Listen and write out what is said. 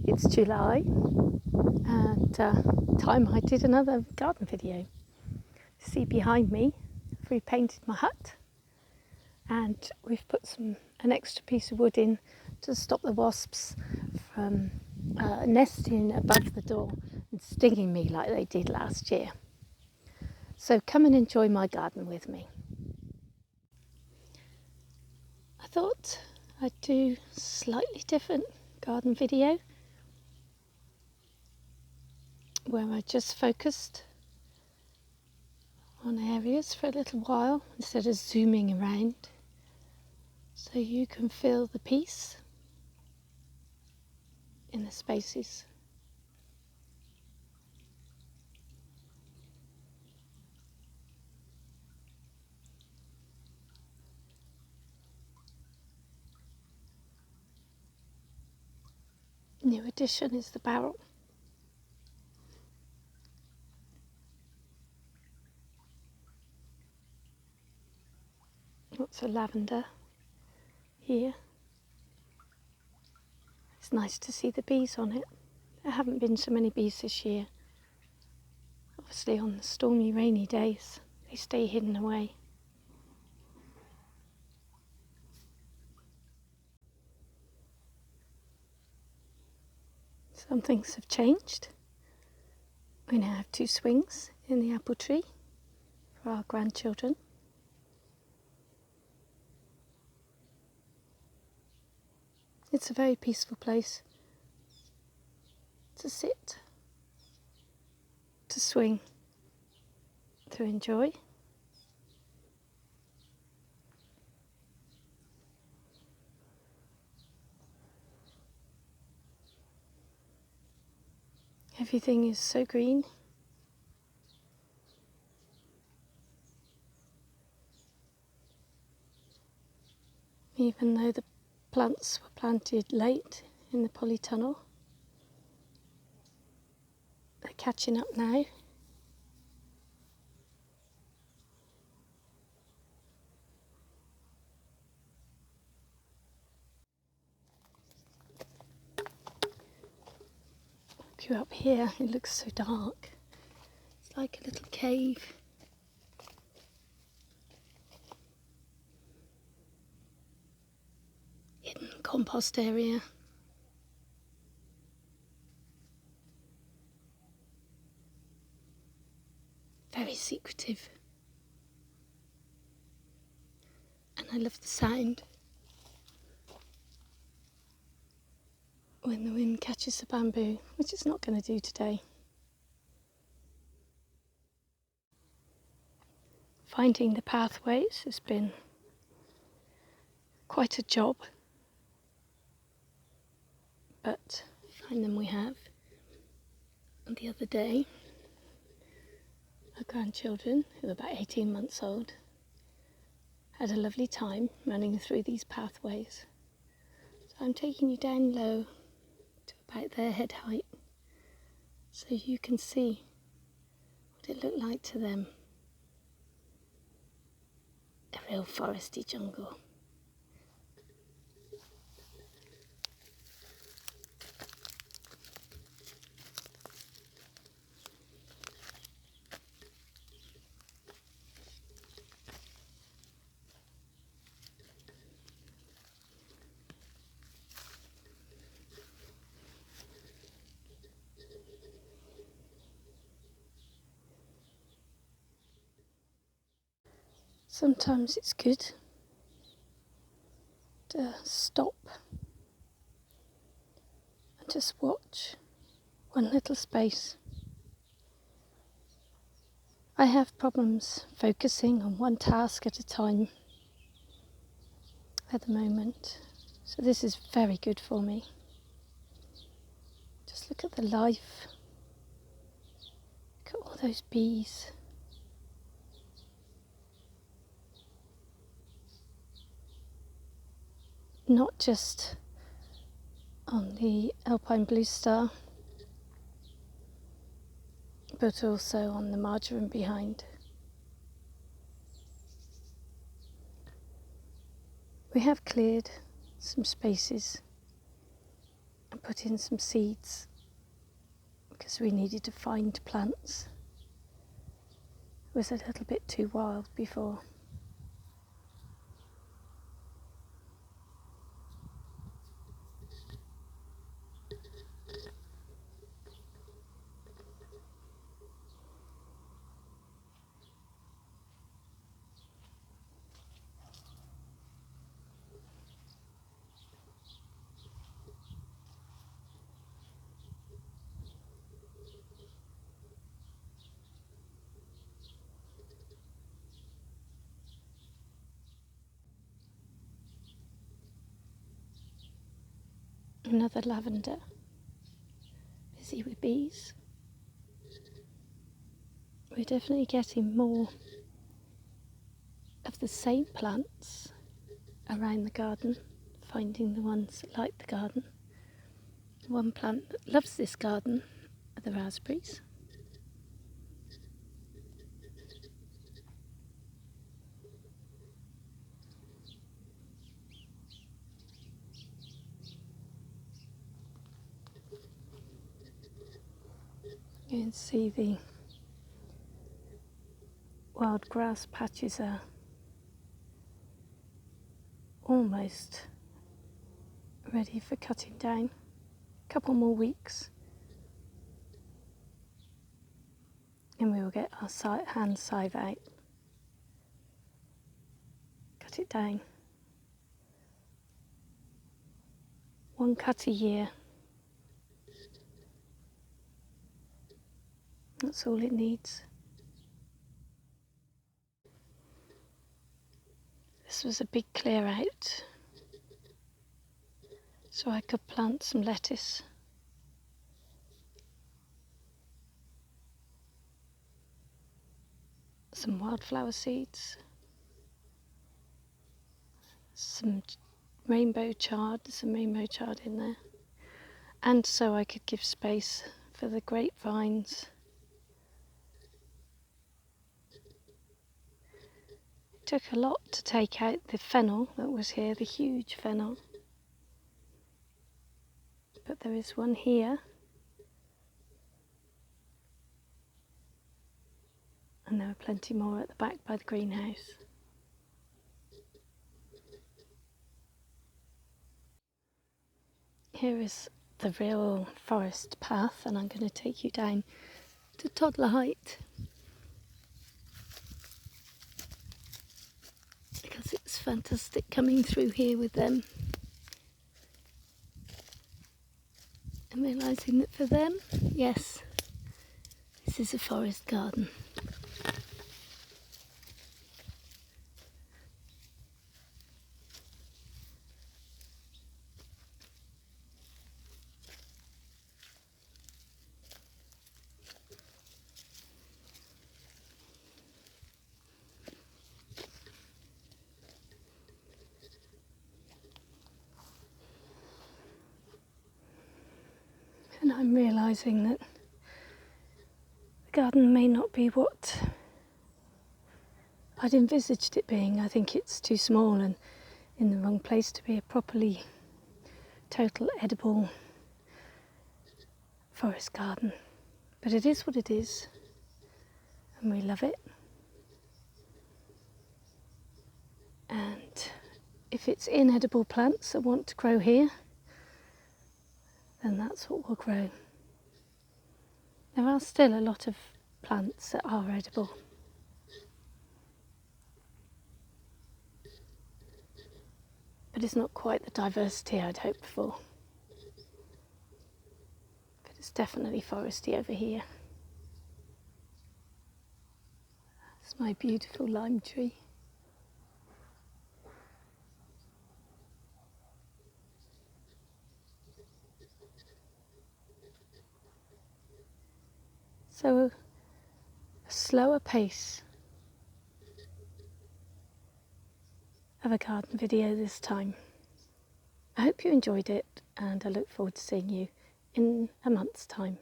It's July and time I did another garden video. See behind me, I've repainted my hut and we've put an extra piece of wood in to stop the wasps from nesting above the door and stinging me like they did last year. So come and enjoy my garden with me. I thought I'd do a slightly different garden video where I just focused on areas for a little while instead of zooming around, so you can feel the peace in the spaces. New addition is the barrel. Lots of lavender here. It's nice to see the bees on it. There haven't been so many bees this year. Obviously on the stormy, rainy days, they stay hidden away. Some things have changed. We now have 2 swings in the apple tree for our grandchildren. It's a very peaceful place to sit, to swing, to enjoy. Everything is so green. Even though the plants were planted late in the polytunnel, they're catching up now. Look you up here, it looks so dark. It's like a little cave. Hidden compost area. Very secretive. And I love the sound when the wind catches the bamboo, which it's not going to do today. Finding the pathways has been quite a job, but find them we have. And the other day, our grandchildren, who are about 18 months old, had a lovely time running through these pathways. So I'm taking you down low to about their head height so you can see what it looked like to them. A real foresty jungle. Sometimes it's good to stop and just watch one little space. I have problems focusing on one task at a time at the moment, so this is very good for me. Just look at the life, look at all those bees. Not just on the alpine blue star, but also on the marjoram behind. We have cleared some spaces I put in some seeds because we needed to find plants. It was a little bit too wild before. Another lavender, busy with bees. We're definitely getting more of the same plants around the garden, finding the ones that like the garden. One plant that loves this garden are the raspberries. You can see the wild grass patches are almost ready for cutting down. A couple more weeks and we will get our hand scythe out, cut it down. One cut a year, that's all it needs. This was a big clear out so I could plant some lettuce. Some wildflower seeds, some rainbow chard, there's some rainbow chard in there, and so I could give space for the grapevines. It took a lot to take out the fennel that was here, the huge fennel, but there is one here, and there are plenty more at the back by the greenhouse. Here is the real forest path, and I'm going to take you down to toddler height because it's fantastic coming through here with them and realising that for them, yes, this is a forest garden. And I'm realising that the garden may not be what I'd envisaged it being. I think it's too small and in the wrong place to be a properly total edible forest garden. But it is what it is, and we love it. And if it's inedible plants that want to grow here, then that's what will grow. There are still a lot of plants that are edible. But it's not quite the diversity I'd hoped for. But it's definitely foresty over here. That's my beautiful lime tree. So a slower pace of a garden video this time. I hope you enjoyed it, and I look forward to seeing you in a month's time.